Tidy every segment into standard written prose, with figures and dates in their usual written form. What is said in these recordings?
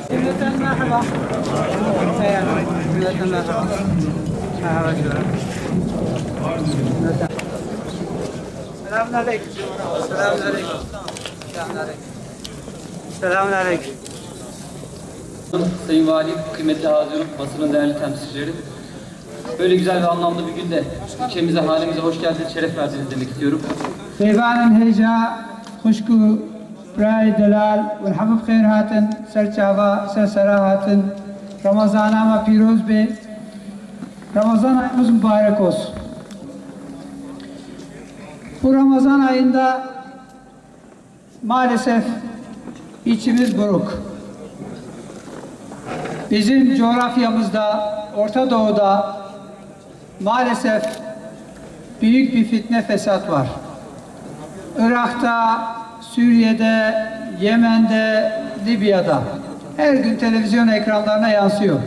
Cümleten merhaba. Cümleten merhaba. Selamünaleyküm. Selamünaleyküm. Selamünaleyküm. Selamünaleyküm. Sayın Valim, kıymetli hazırım, basının değerli temsilcileri. Böyle güzel ve anlamlı bir günde ilçemize, hanemize hoş geldiniz, şeref verdiniz demek istiyorum. Beyvanın heyeca, kuşku, Ray Delal ve Habib Khair Hatın, Serçava, Sersera Hatın, Ramazan'a ve Piroz Bey, Ramazan ayımız mübarek olsun. Bu Ramazan ayında maalesef içimiz buruk. Bizim coğrafyamızda, Orta Doğu'da maalesef büyük bir fitne fesat var. Irak'ta, Suriye'de, Yemen'de, Libya'da her gün televizyon ekranlarına yansıyor.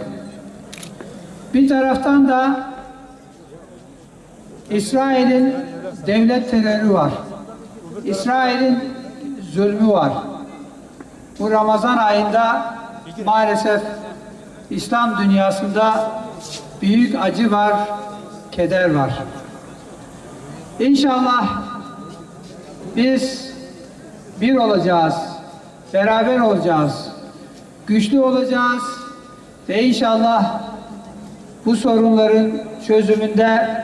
Bir taraftan da İsrail'in devlet terörü var. İsrail'in zulmü var. Bu Ramazan ayında maalesef İslam dünyasında büyük acı var, keder var. İnşallah biz bir olacağız, beraber olacağız, güçlü olacağız ve inşallah bu sorunların çözümünde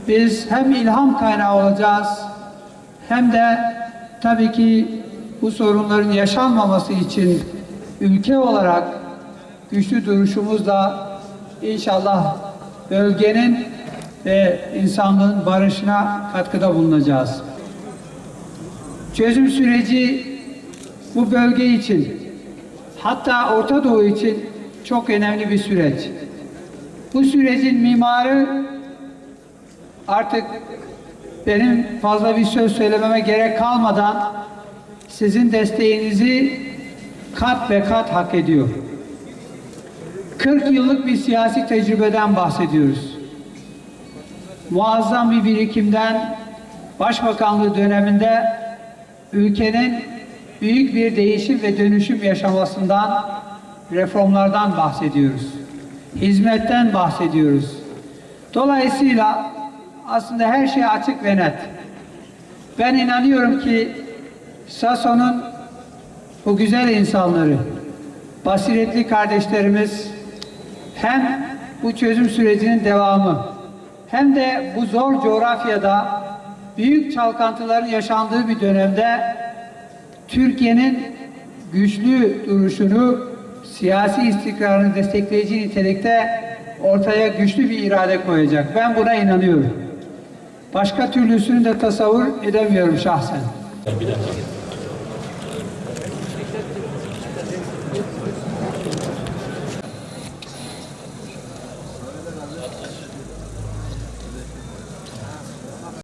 biz hem ilham kaynağı olacağız hem de tabii ki bu sorunların yaşanmaması için ülke olarak güçlü duruşumuzla inşallah bölgenin ve insanlığın barışına katkıda bulunacağız. Çözüm süreci bu bölge için, hatta Orta Doğu için çok önemli bir süreç. Bu sürecin mimarı artık benim fazla bir söz söylememe gerek kalmadan sizin desteğinizi kat ve kat hak ediyor. 40 yıllık bir siyasi tecrübeden bahsediyoruz. Muazzam bir birikimden, başbakanlığı döneminde ülkenin büyük bir değişim ve dönüşüm yaşamasından, reformlardan bahsediyoruz. Hizmetten bahsediyoruz. Dolayısıyla aslında her şey açık ve net. Ben inanıyorum ki SASO'nun bu güzel insanları, basiretli kardeşlerimiz hem bu çözüm sürecinin devamı hem de bu zor coğrafyada büyük çalkantıların yaşandığı bir dönemde Türkiye'nin güçlü duruşunu, siyasi istikrarını destekleyici nitelikte ortaya güçlü bir irade koyacak. Ben buna inanıyorum. Başka türlüsünü de tasavvur edemiyorum şahsen.